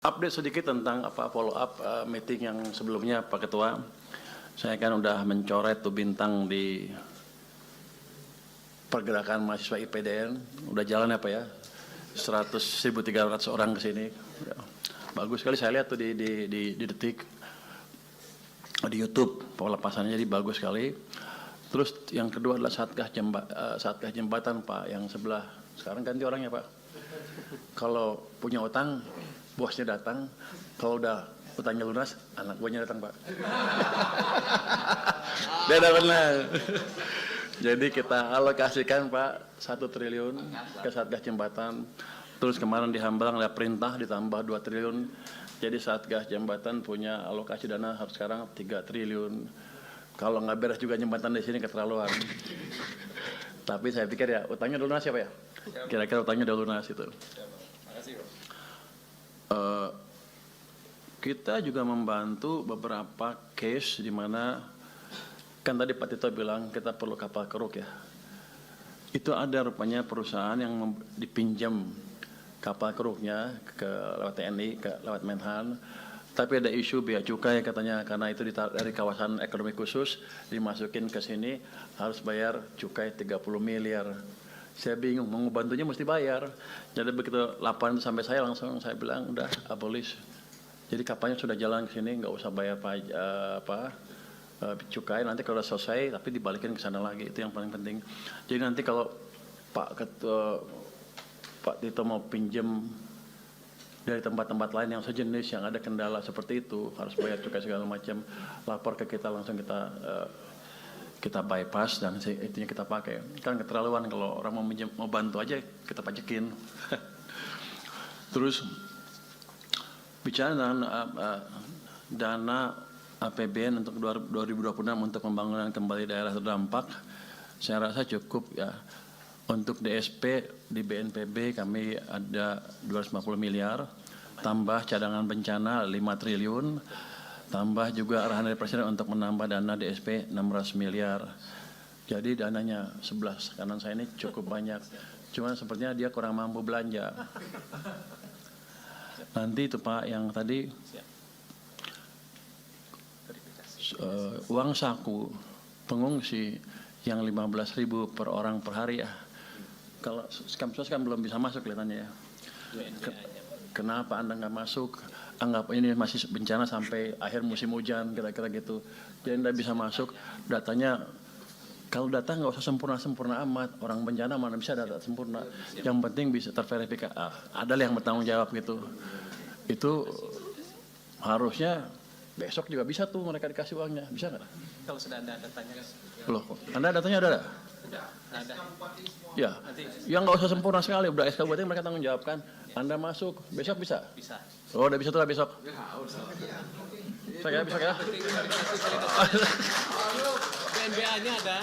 Update sedikit tentang follow up meeting yang sebelumnya Pak Ketua. Saya kan udah mencoret tuh bintang di pergerakan mahasiswa IPDN. Udah jalan ya Pak ya, 1.300 orang ke sini. Ya. Bagus sekali saya lihat tuh di Detik, di YouTube pelepasannya, jadi bagus sekali. Terus yang kedua adalah Satgas Jembatan Pak, yang sebelah. Sekarang ganti orangnya Pak. Kalau punya utang, bosnya datang. Kalau udah utangnya lunas, anak buahnya datang Pak. Beda benar. Jadi kita alokasikan Pak 1 triliun ke Satgas Jembatan. Terus kemarin di Hambalang ada perintah ditambah 2 triliun. Jadi Satgas Jembatan punya alokasi dana harus sekarang 3 triliun. Kalau nggak beres juga jembatan di sini keterlaluan. Tapi saya pikir ya utangnya udah lunas ya Pak ya. Kira-kira utangnya udah lunas itu. Kita juga membantu beberapa case di mana kan tadi Pak Tito bilang kita perlu kapal keruk ya. Itu ada rupanya perusahaan yang dipinjam kapal keruknya lewat TNI, lewat Menhan. Tapi ada isu bea cukai katanya karena itu dari kawasan ekonomi khusus dimasukin ke sini harus bayar cukai 30 miliar. Saya bingung, mau bantunya mesti bayar. Jadi begitu laporan itu sampai saya langsung saya bilang udah abolish. Jadi kapalnya sudah jalan ke sini, nggak usah bayar cukai. Nanti kalau sudah selesai, tapi dibalikin ke sana lagi. Itu yang paling penting. Jadi nanti kalau Pak Tito mau pinjam dari tempat-tempat lain yang sejenis yang ada kendala seperti itu harus bayar cukai segala macam, lapor ke kita langsung kita bypass dan itunya kita pakai. Kan keterlaluan kalau orang mau bantu aja kita pajekin. Terus bicara dana APBN untuk 2026 untuk pembangunan kembali daerah terdampak, saya rasa cukup ya. Untuk DSP di BNPB kami ada 250 miliar, tambah cadangan bencana 5 triliun, tambah juga arahan dari Presiden untuk menambah dana DSP 600 miliar. Jadi dananya 11, kanan saya ini cukup banyak. Cuman sepertinya dia kurang mampu belanja. Nanti itu Pak yang tadi uang saku pengungsi yang 15.000 per orang per hari ya. Kalau Skamsos kan belum bisa masuk kelihatannya ya. Kenapa Anda nggak masuk? Anggap ini masih bencana sampai akhir musim hujan kira-kira gitu. Jadi Anda bisa masuk. Datanya kalau data nggak usah sempurna amat. Orang bencana mana bisa data sempurna. Yang penting bisa terverifikasi. Ada yang bertanggung jawab gitu. Itu harusnya besok juga bisa tuh mereka dikasih uangnya. Bisa nggak? Kalau sudah ada datanya kan? Loh, Anda datanya ada? Ada. Ya, yang nggak usah sempurna sekali, udah SK buatnya mereka tanggung jawab kan. Anda masuk, besok bisa? Bisa. Oh, udah bisa tuh besok? Besok ya? BNBA-nya ada.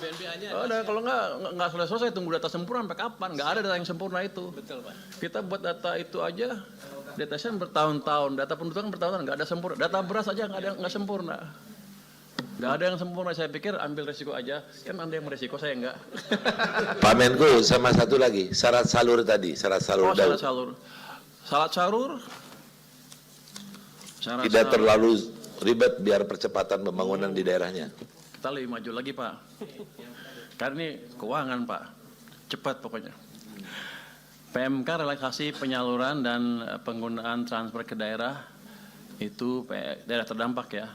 BNBA-nya ada. Oh, udah, kalau nggak selesai tunggu data sempurna sampai kapan? Nggak ada data yang sempurna itu. Betul Pak. Kita buat data itu aja, data sen bertahun-tahun, data pendudukan bertahun-tahun, nggak ada sempurna. Data beras aja nggak sempurna. Nggak ada yang sempurna, saya pikir ambil resiko aja. Kan Anda yang beresiko, saya enggak. Pak Menko, sama satu lagi, syarat salur tadi, syarat salur. Syarat salur. Syarat salur. Tidak terlalu ribet biar percepatan pembangunan di daerahnya. Kita lebih maju lagi Pak. Karena ini keuangan Pak. Cepat pokoknya. PMK relaksasi penyaluran dan penggunaan transfer ke daerah itu daerah terdampak ya.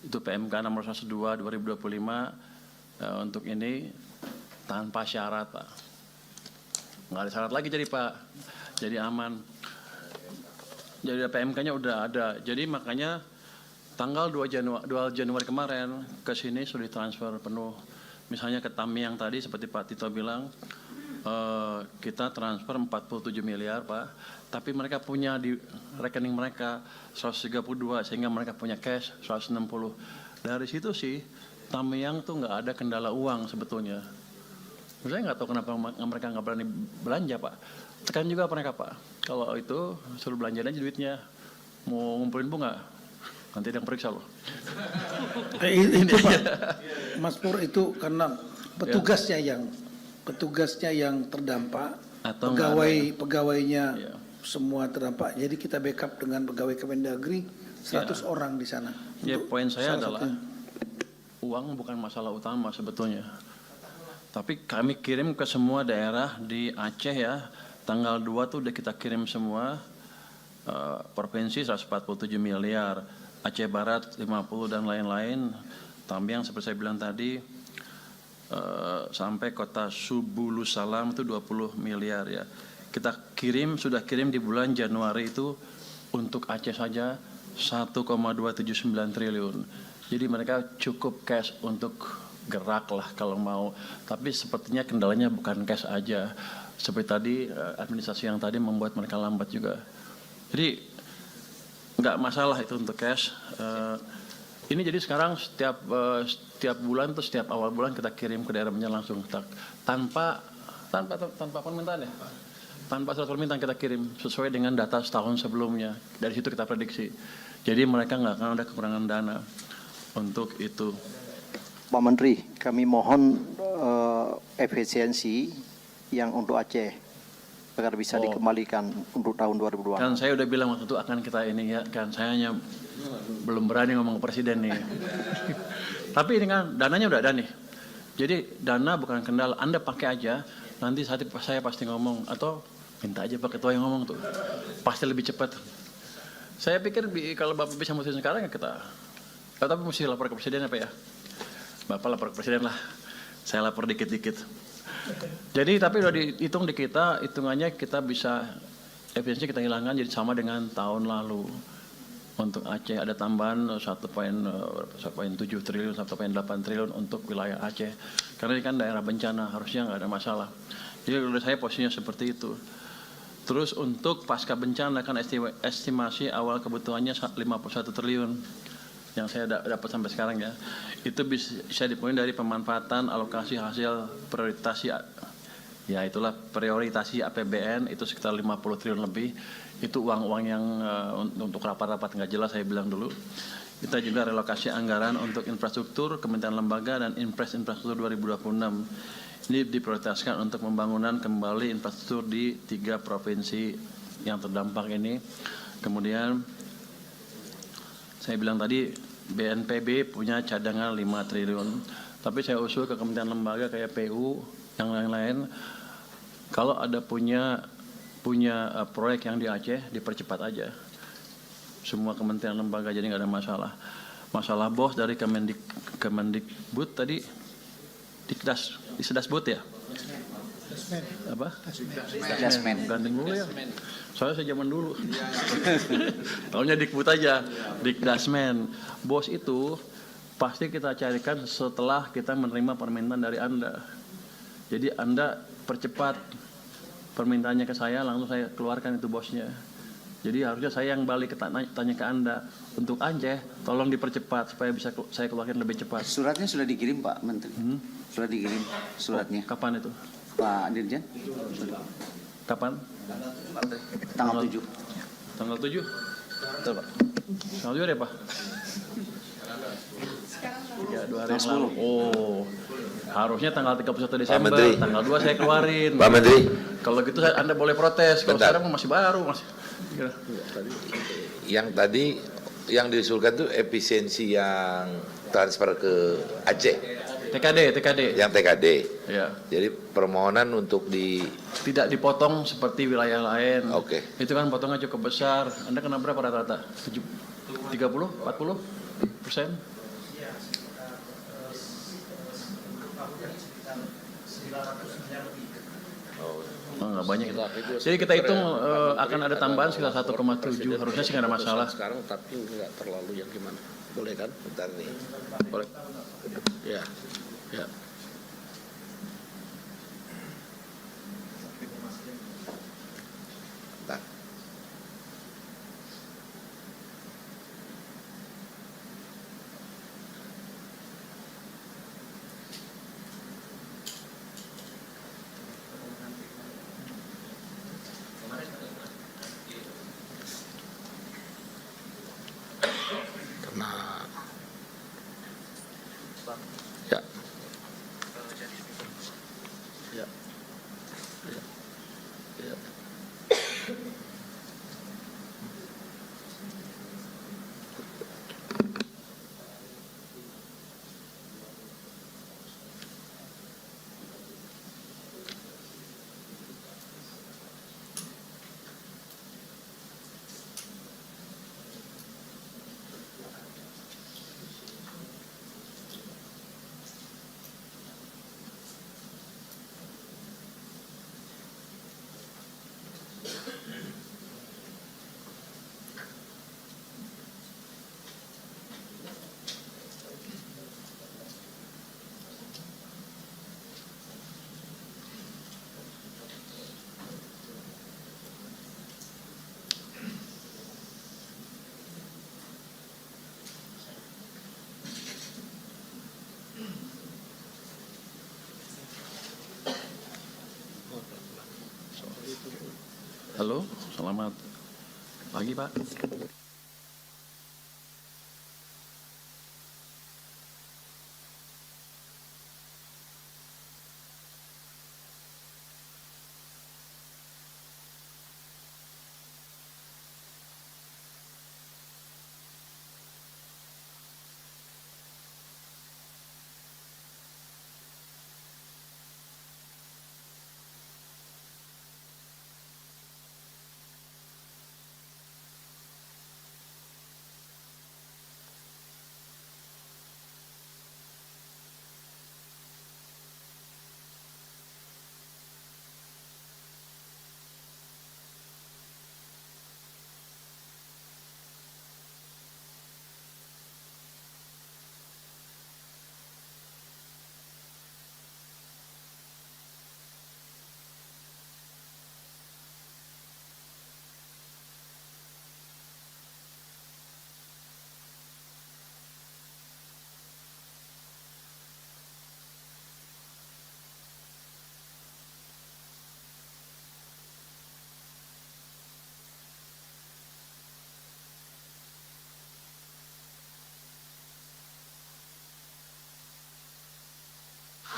Itu PMK nomor 102 2025 untuk ini tanpa syarat Pak. Nggak ada syarat lagi jadi Pak. Jadi aman. Jadi PMK-nya udah ada. Jadi makanya tanggal 2 Januari kemarin ke sini sudah ditransfer penuh. Misalnya ke Tamiang tadi seperti Pak Tito bilang kita transfer 47 miliar Pak. Tapi mereka punya di rekening mereka 132 sehingga mereka punya cash 160. Dari situ sih Tamiang tuh nggak ada kendala uang sebetulnya. Saya nggak tahu kenapa mereka nggak berani belanja Pak. Tekan juga mereka Pak. Kalau itu suruh belanjain aja duitnya. Mau ngumpulin bunga nanti ada yang periksa loh. Itu Pak, Mas Pur itu karena petugasnya yang terdampak, atau pegawainya semua terdampak. Jadi kita backup dengan pegawai Kemendagri 100 orang di sana. Ya, Untuk poin saya salah adalah satunya. uang bukan masalah utama sebetulnya. Tapi kami kirim ke semua daerah di Aceh ya. Tanggal 2 tuh udah kita kirim semua. Provinsi 147 miliar, Aceh Barat 50 dan lain-lain. Tambiang seperti saya bilang tadi, sampai kota Subulu Salam itu 20 miliar ya. Kita sudah kirim di bulan Januari itu untuk Aceh saja 1,279 triliun. Jadi mereka cukup cash untuk gerak lah kalau mau. Tapi sepertinya kendalanya bukan cash aja. Seperti tadi administrasi yang tadi membuat mereka lambat juga. Jadi nggak masalah itu untuk cash. Ini jadi sekarang setiap bulan tuh setiap awal bulan kita kirim ke daerahnya langsung tanpa permintaan ya. Tanpa surat permintaan kita kirim sesuai dengan data setahun sebelumnya. Dari situ kita prediksi. Jadi mereka nggak akan ada kekurangan dana untuk itu. Pak Menteri, kami mohon efisiensi yang untuk Aceh agar bisa dikembalikan untuk tahun 2002. Kan saya udah bilang waktu itu akan kita ini ya, kan saya hanya belum berani ngomong ke presiden nih. Tapi ini kan dananya udah ada nih. Jadi dana bukan kendala, Anda pakai aja, nanti saya pasti ngomong, atau minta aja Pak Ketua yang ngomong tuh. Pasti lebih cepat. Saya pikir kalau Bapak bisa mutusin sekarang ya kita. Tapi mesti lapor ke presiden apa ya? Bapak lapor ke presiden lah. Saya lapor dikit-dikit. Jadi tapi udah dihitung di kita, hitungannya kita bisa efisiensi kita hilangkan jadi sama dengan tahun lalu. Untuk Aceh ada tambahan 1,7 triliun, 1,8 triliun untuk wilayah Aceh. Karena ini kan daerah bencana, harusnya nggak ada masalah. Jadi menurut saya posisinya seperti itu. Terus untuk pasca bencana kan estimasi awal kebutuhannya 51 triliun. Yang saya dapat sampai sekarang ya, itu bisa dipoin dari pemanfaatan alokasi hasil prioritasi APBN itu sekitar 50 triliun lebih. Itu uang-uang yang untuk rapat-rapat nggak jelas saya bilang dulu. Kita juga relokasi anggaran untuk infrastruktur, kementerian lembaga dan infrastruktur 2026. Ini diprioritaskan untuk pembangunan kembali infrastruktur di 3 provinsi yang terdampak ini. Kemudian saya bilang tadi BNPB punya cadangan 5 triliun. Tapi saya usul ke kementerian lembaga kayak PU, yang lain-lain, kalau ada punya proyek yang di Aceh, dipercepat aja. Semua kementerian lembaga, jadi nggak ada masalah. Masalah bos dari Kemendikbud tadi, Disdasbud ya? Apa? Dasmen. Gandeng dulu ya. Soalnya saya zaman dulu. Taunya Dikbud aja, Dikdasmen. Bos itu pasti kita carikan setelah kita menerima permintaan dari Anda. Jadi Anda percepat permintaannya ke saya, langsung saya keluarkan itu bosnya. Jadi harusnya saya yang balik tanya ke Anda. Untuk Aceh, tolong dipercepat supaya bisa saya keluarkan lebih cepat. Suratnya sudah dikirim Pak Menteri. Sudah dikirim suratnya. Kapan itu? Pak Dirjen. Kapan? Tanggal 7. Tanggal 7? Betul Pak. Tanggal 7 ya Pak? Ya, 2 hari yang lalu. Oh, harusnya tanggal 31 Desember, Menteri. tanggal 2 saya keluarin. Pak Menteri, Kalau gitu Anda boleh protes, kalau Bentar. sekarang masih baru. yang diusulkan tuh efisiensi yang transfer ke Aceh, TKD. yang TKD. Ya. Jadi permohonan untuk Tidak dipotong seperti wilayah lain. Oke. Itu kan potongnya cukup besar. Anda kena berapa rata-rata? 30, 40%? Oh, nggak banyak itu. Jadi kita hitung akan ada tambahan sekitar 1,7. Harusnya sih nggak ada masalah. Sekarang tapi nggak terlalu yang gimana? Boleh kan? bentar nih. Boleh. Ya. Ya. Bentar. Karena ya. Ya. Ya. Ya. Halo, selamat pagi Pak.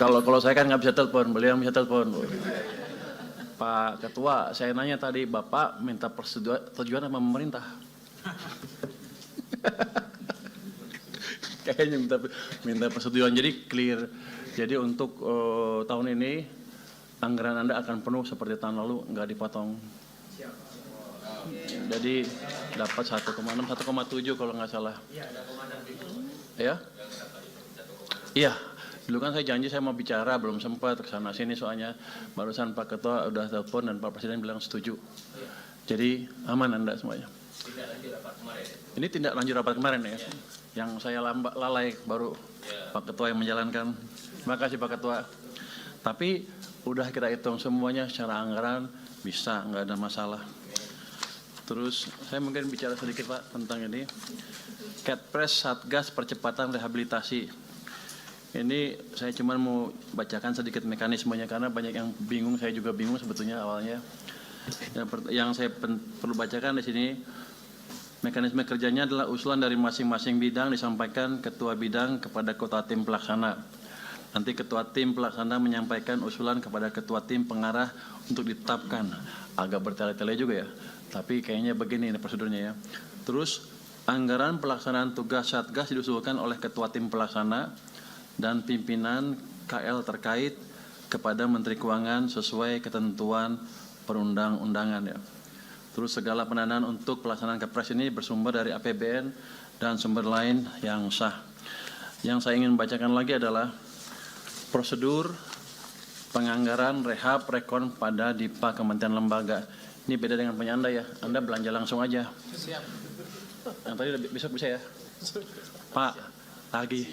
Kalau saya kan nggak bisa telepon, beliau yang bisa telepon. Pak Ketua, saya nanya tadi, Bapak minta persetujuan sama pemerintah? Kayaknya minta persetujuan, jadi clear. Jadi untuk tahun ini, anggaran Anda akan penuh seperti tahun lalu, nggak dipotong. Jadi dapat 1,6, 1,7 kalau nggak salah. Ya? Iya. Dulu kan saya janji saya mau bicara, belum sempat ke sana sini soalnya barusan Pak Ketua udah telepon dan Pak Presiden bilang setuju. Jadi aman Anda semuanya. Ini tindak lanjut rapat kemarin ya. Yang saya lalai baru Pak Ketua yang menjalankan. Terima kasih Pak Ketua. Tapi udah kita hitung semuanya secara anggaran bisa, nggak ada masalah. Terus saya mungkin bicara sedikit Pak tentang ini. Kepres Satgas Percepatan Rehabilitasi. Ini saya cuma mau bacakan sedikit mekanismenya karena banyak yang bingung, saya juga bingung sebetulnya awalnya. Yang saya perlu bacakan di sini, mekanisme kerjanya adalah usulan dari masing-masing bidang disampaikan ketua bidang kepada ketua tim pelaksana. Nanti ketua tim pelaksana menyampaikan usulan kepada ketua tim pengarah untuk ditetapkan. Agak bertele-tele juga ya, tapi kayaknya begini ini prosedurnya ya. Terus anggaran pelaksanaan tugas Satgas diusulkan oleh ketua tim pelaksana dan pimpinan KL terkait kepada Menteri Keuangan sesuai ketentuan perundang-undangan ya. Terus segala pendanaan untuk pelaksanaan Kepres ini bersumber dari APBN dan sumber lain yang sah. Yang saya ingin bacakan lagi adalah prosedur penganggaran rehab rekon pada DIPA Kementerian Lembaga. Ini beda dengan punya Anda ya. Anda belanja langsung aja. Siap. Yang tadi besok bisa ya? Pak, lagi.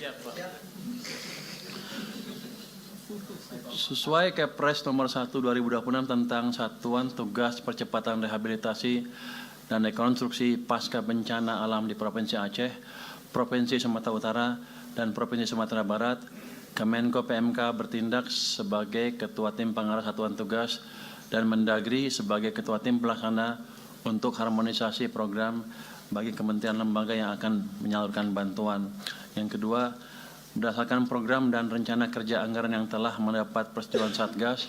Sesuai Kepres nomor 1 2026 tentang Satuan Tugas Percepatan Rehabilitasi dan Rekonstruksi Pasca Bencana Alam di Provinsi Aceh, Provinsi Sumatera Utara, dan Provinsi Sumatera Barat, Kemenko PMK bertindak sebagai Ketua Tim Pengarah Satuan Tugas dan Mendagri sebagai Ketua Tim Pelaksana untuk harmonisasi program bagi kementerian lembaga yang akan menyalurkan bantuan. Yang kedua, berdasarkan program dan rencana kerja anggaran yang telah mendapat persetujuan Satgas,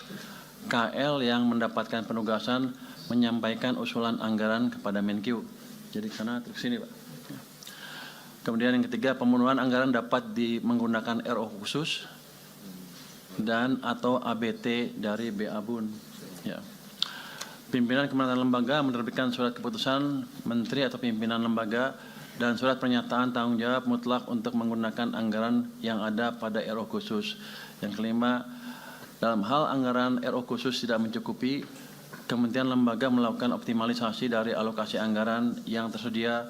KL yang mendapatkan penugasan menyampaikan usulan anggaran kepada Menkyu. Jadi sana terus sini Pak. Kemudian yang ketiga, pemenuhan anggaran dapat menggunakan RO khusus dan atau ABT dari BABUN. Ya. Pimpinan Kementerian Lembaga menerbitkan surat keputusan Menteri atau pimpinan lembaga dan surat pernyataan tanggung jawab mutlak untuk menggunakan anggaran yang ada pada RO khusus. Yang kelima, dalam hal anggaran RO khusus tidak mencukupi, Kementerian Lembaga melakukan optimalisasi dari alokasi anggaran yang tersedia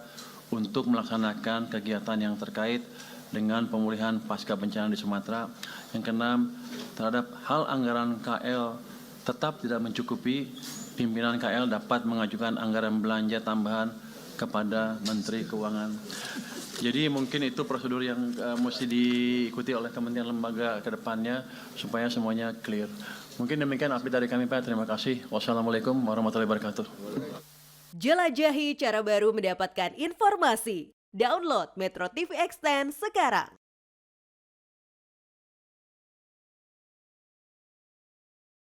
untuk melaksanakan kegiatan yang terkait dengan pemulihan pasca bencana di Sumatera. Yang keenam, terhadap hal anggaran KL tetap tidak mencukupi, pimpinan KL dapat mengajukan anggaran belanja tambahan kepada Menteri Keuangan. Jadi mungkin itu prosedur yang mesti diikuti oleh kementerian lembaga ke depannya supaya semuanya clear. Mungkin demikian update dari kami Pak. Terima kasih. Wassalamualaikum warahmatullahi wabarakatuh. Jelajahi cara baru mendapatkan informasi. Download Metro TV Extend sekarang.